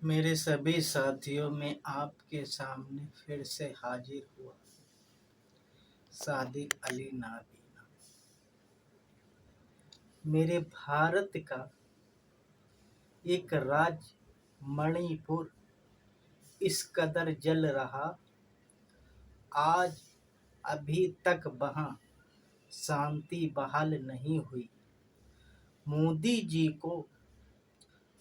मेरे सभी साथियों में आपके सामने फिर से हाजिर हुआ सादिक अली नाबीना। मेरे भारत का एक राज्य मणिपुर इस कदर जल रहा, आज अभी तक वहाँ शांति बहाल नहीं हुई। मोदी जी को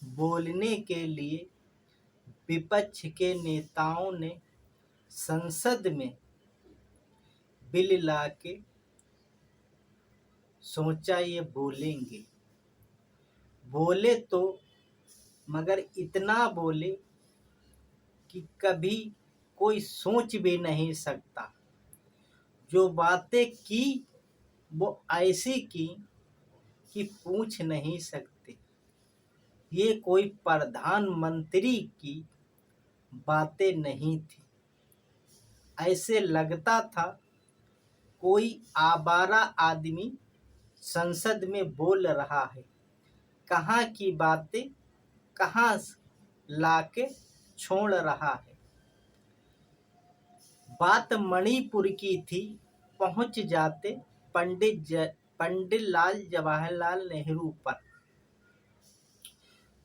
बोलने के लिए विपक्ष के नेताओं ने संसद में बिल लाके सोचा ये बोलेंगे। बोले तो मगर इतना बोले कि कभी कोई सोच भी नहीं सकता। जो बातें की वो ऐसी की कि पूछ नहीं सकते। ये कोई प्रधानमंत्री की बातें नहीं थी। ऐसे लगता था कोई आवारा आदमी संसद में बोल रहा है। कहाँ की बातें कहाँ लाके छोड़ रहा है। बात मणिपुर की थी, पहुंच जाते पंडित लाल जवाहरलाल नेहरू पर,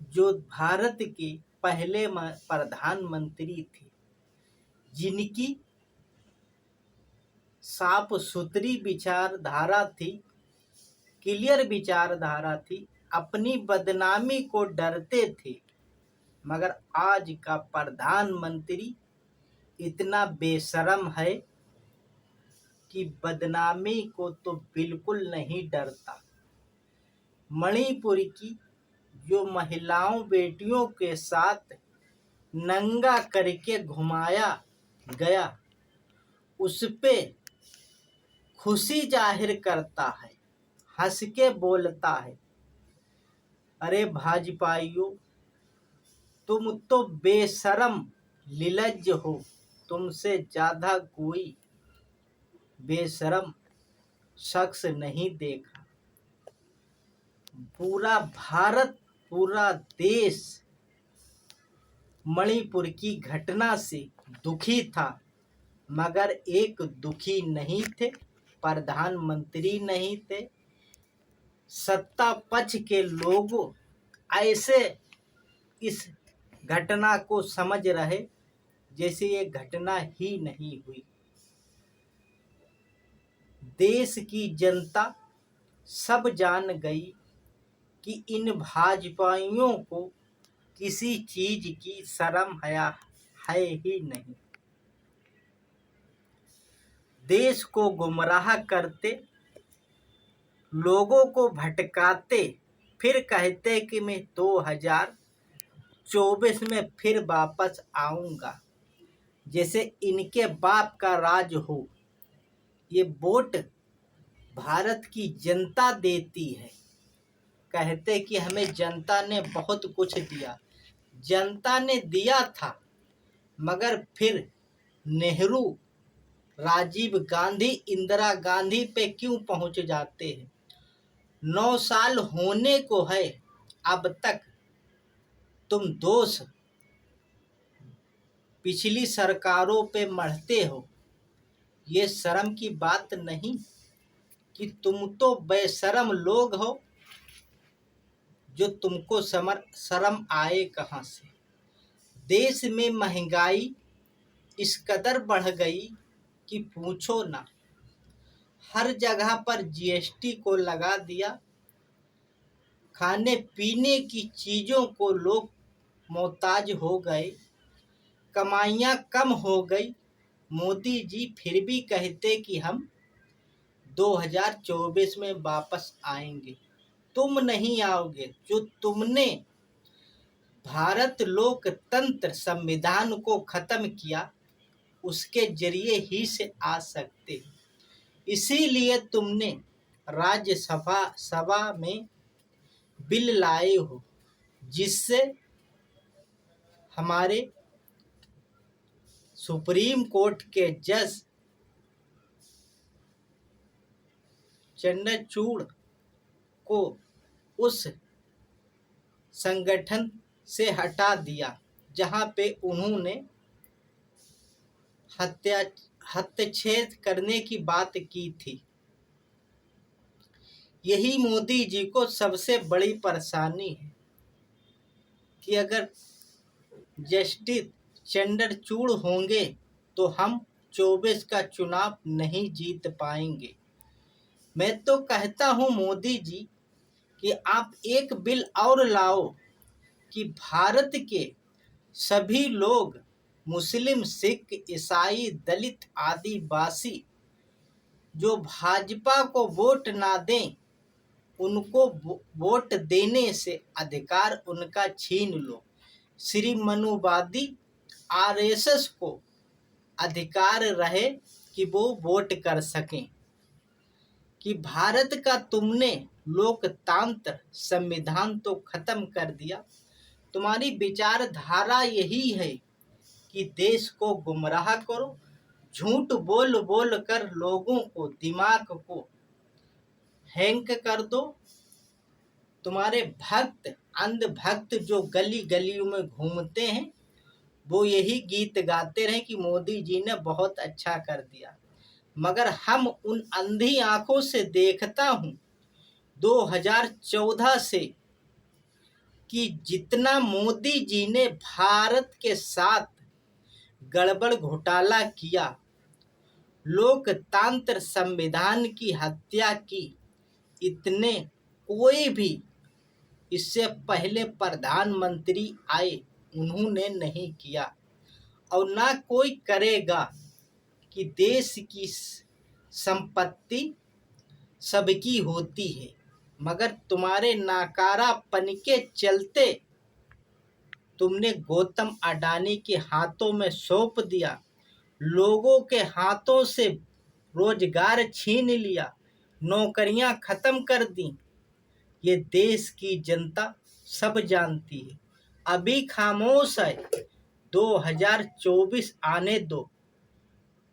जो भारत के पहले प्रधानमंत्री थे, जिनकी साफ सुथरी विचारधारा थी, क्लियर विचारधारा थी, अपनी बदनामी को डरते थे। मगर आज का प्रधानमंत्री इतना बेशर्म है कि बदनामी को तो बिल्कुल नहीं डरता। मणिपुर की जो महिलाओं बेटियों के साथ नंगा करके घुमाया गया, उस पे खुशी जाहिर करता है, हंस के बोलता है। अरे भाजपाइयों, तुम तो बेशरम निर्लज्ज हो। तुमसे ज्यादा कोई बेशरम शख्स नहीं देखा। पूरा भारत, पूरा देश मणिपुर की घटना से दुखी था, मगर एक दुखी नहीं थे, प्रधानमंत्री नहीं थे। सत्ता पक्ष के लोग ऐसे इस घटना को समझ रहे जैसे ये घटना ही नहीं हुई। देश की जनता सब जान गई कि इन भाजपाइयों को किसी चीज की शर्म हया है ही नहीं। देश को गुमराह करते, लोगों को भटकाते, फिर कहते कि मैं 2024 में फिर वापस आऊंगा, जैसे इनके बाप का राज हो। ये वोट भारत की जनता देती है। कहते कि हमें जनता ने बहुत कुछ दिया। जनता ने दिया था, मगर फिर नेहरू, राजीव गांधी, इंदिरा गांधी पे क्यों पहुंच जाते हैं। 9 साल होने को है, अब तक तुम दोष पिछली सरकारों पे मढ़ते हो। ये शर्म की बात नहीं कि तुम तो बेशरम लोग हो, जो तुमको शर्म आए कहाँ से। देश में महंगाई इस कदर बढ़ गई कि पूछो ना। हर जगह पर जीएसटी को लगा दिया। खाने पीने की चीजों को लोग मोहताज हो गए। कमाइयां कम हो गई। मोदी जी फिर भी कहते कि हम 2024 में वापस आएंगे। तुम नहीं आओगे। जो तुमने भारत लोकतंत्र संविधान को खत्म किया, उसके जरिए ही से आ सकते। इसीलिए तुमने राज्यसभा में बिल लाए हो, जिससे हमारे सुप्रीम कोर्ट के जज चंद्रचूड़ को उस संगठन से हटा दिया, जहां पे उन्होंने हस्तक्षेप करने की बात की थी। यही मोदी जी को सबसे बड़ी परेशानी है कि अगर जस्टिस चंद्रचूड़ होंगे तो हम 24 का चुनाव नहीं जीत पाएंगे। मैं तो कहता हूं मोदी जी कि आप एक बिल और लाओ कि भारत के सभी लोग, मुस्लिम, सिख, ईसाई, दलित, आदिवासी, जो भाजपा को वोट ना दें, उनको वोट देने से अधिकार उनका छीन लो। श्री मनुवादी आरएसएस को अधिकार रहे कि वो वोट कर सकें। कि भारत का तुमने लोकतंत्र संविधान तो खत्म कर दिया। तुम्हारी विचारधारा यही है कि देश को गुमराह करो, झूठ बोल बोल कर लोगों को, दिमाग को हैंग कर दो। तुम्हारे भक्त, अंधभक्त जो गली गलियों में घूमते हैं, वो यही गीत गाते रहे कि मोदी जी ने बहुत अच्छा कर दिया। मगर हम उन अंधी आंखों से देखता हूं 2014 से कि जितना मोदी जी ने भारत के साथ गड़बड़ घोटाला किया, लोकतंत्र संविधान की हत्या की, इतने कोई भी इससे पहले प्रधानमंत्री आए उन्होंने नहीं किया और ना कोई करेगा। कि देश की संपत्ति सबकी होती है, मगर तुम्हारे नाकारापन के चलते तुमने गौतम अडानी के हाथों में सौंप दिया, लोगों के हाथों से रोजगार छीन लिया, नौकरियां खत्म कर दी। ये देश की जनता सब जानती है। अभी खामोश है, 2024 आने दो।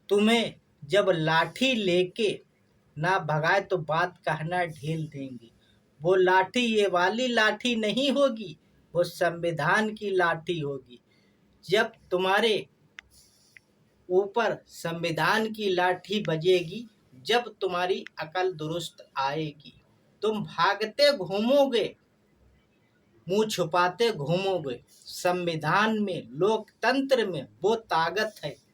तुम्हें जब लाठी लेके ना भगाए तो बात कहना ढील देंगे। वो लाठी ये वाली लाठी नहीं होगी, वो संविधान की लाठी होगी। जब तुम्हारे ऊपर संविधान की लाठी बजेगी, जब तुम्हारी अकल दुरुस्त आएगी, तुम भागते घूमोगे, मुंह छुपाते घूमोगे। संविधान में, लोकतंत्र में वो ताकत है।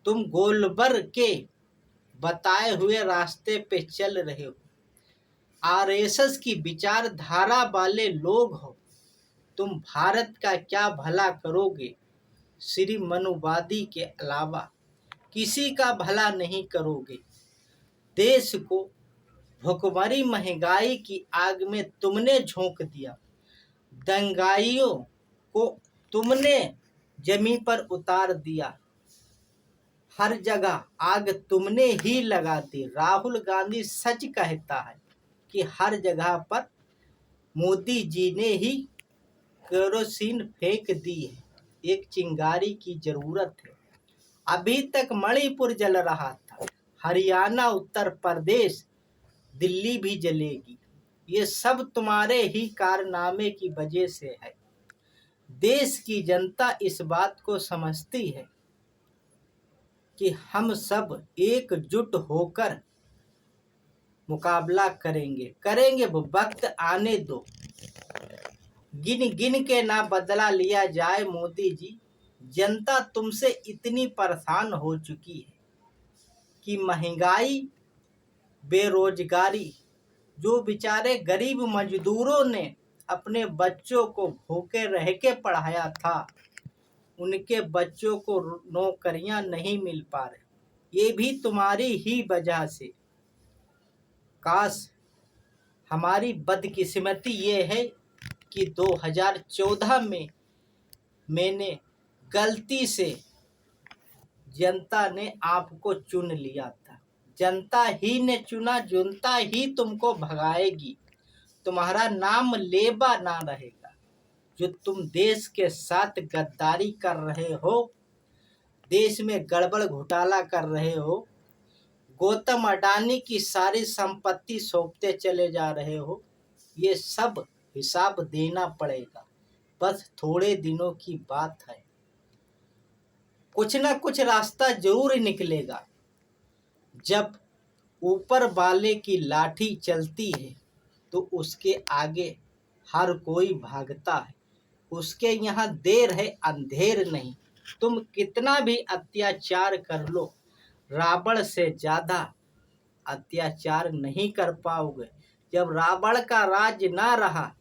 तुम गोलबर के बताए हुए रास्ते पे चल रहे हो, आरएसएस की विचारधारा वाले लोग हो। तुम भारत का क्या भला करोगे? श्री मनुवादी के अलावा किसी का भला नहीं करोगे। देश को भुखमरी महंगाई की आग में तुमने झोंक दिया। दंगाइयों को तुमने जमीन पर उतार दिया। हर जगह आग तुमने ही लगा दी। राहुल गांधी सच कहता है कि हर जगह पर मोदी जी ने ही केरोसिन फेंक दी है। एक चिंगारी की जरूरत है। अभी तक मणिपुर जल रहा था, हरियाणा, उत्तर प्रदेश, दिल्ली भी जलेगी। ये सब तुम्हारे ही कारनामे की वजह से है। देश की जनता इस बात को समझती है कि हम सब एकजुट होकर मुकाबला करेंगे। वो वक्त आने दो। गिन गिन के ना बदला लिया जाए मोदी जी। जनता तुमसे इतनी परेशान हो चुकी है कि महंगाई, बेरोजगारी, जो बेचारे गरीब मजदूरों ने अपने बच्चों को भूखे रह के पढ़ाया था, उनके बच्चों को नौकरियां नहीं मिल पा रही। ये भी तुम्हारी ही वजह से। काश हमारी बदकिस्मती ये है कि 2014 में मैंने गलती से, जनता ने आपको चुन लिया था। जनता ही ने चुना, जनता ही तुमको भगाएगी। तुम्हारा नाम लेबा ना रहेगा। जो तुम देश के साथ गद्दारी कर रहे हो, देश में गड़बड़ घोटाला कर रहे हो, गौतम अडानी की सारी संपत्ति सौंपते चले जा रहे हो, ये सब हिसाब देना पड़ेगा। बस थोड़े दिनों की बात है। कुछ न कुछ रास्ता जरूर निकलेगा। जब ऊपर वाले की लाठी चलती है तो उसके आगे हर कोई भागता है। उसके यहाँ देर है अंधेर नहीं। तुम कितना भी अत्याचार कर लो, रावण से ज्यादा अत्याचार नहीं कर पाओगे। जब रावण का राज ना रहा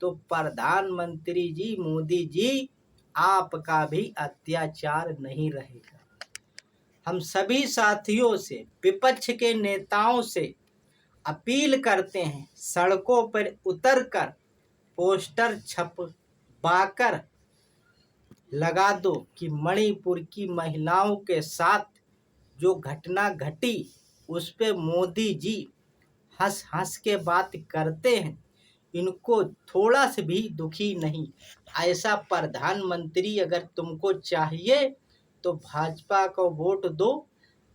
तो प्रधानमंत्री जी मोदी जी आपका भी अत्याचार नहीं रहेगा। हम सभी साथियों से, विपक्ष के नेताओं से अपील करते हैं, सड़कों पर उतरकर पोस्टर छपवाकर लगा दो कि मणिपुर की महिलाओं के साथ जो घटना घटी उस पे मोदी जी हंस हंस के बात करते हैं, इनको थोड़ा से भी दुखी नहीं। ऐसा प्रधानमंत्री अगर तुमको चाहिए तो भाजपा को वोट दो।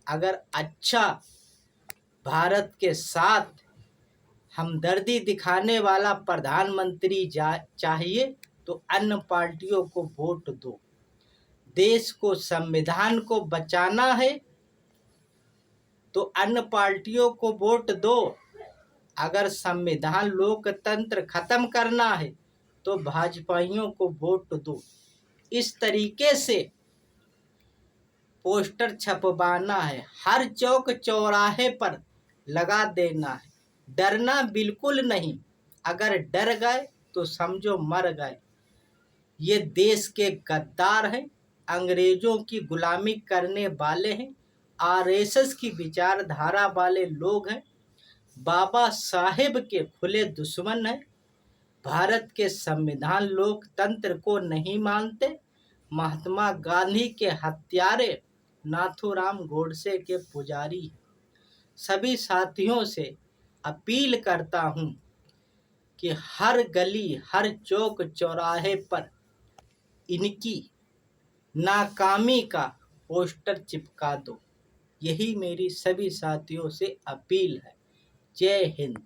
अगर अच्छा भारत के साथ हमदर्दी दिखाने वाला प्रधानमंत्री चाहिए तो अन्य पार्टियों को वोट दो। देश को, संविधान को बचाना है तो अन्य पार्टियों को वोट दो। अगर संविधान लोकतंत्र खत्म करना है तो भाजपाइयों को वोट दो। इस तरीके से पोस्टर छपवाना है, हर चौक चौराहे पर लगा देना है। डरना बिल्कुल नहीं। अगर डर गए तो समझो मर गए। ये देश के गद्दार हैं, अंग्रेजों की गुलामी करने वाले हैं, आरएसएस की विचारधारा वाले लोग हैं, बाबा साहेब के खुले दुश्मन हैं, भारत के संविधान लोकतंत्र को नहीं मानते, महात्मा गांधी के हत्यारे, नाथूराम गोडसे के पुजारी। सभी साथियों से अपील करता हूं कि हर गली, हर चौक चौराहे पर इनकी नाकामी का पोस्टर चिपका दो। यही मेरी सभी साथियों से अपील है। जय हिंद।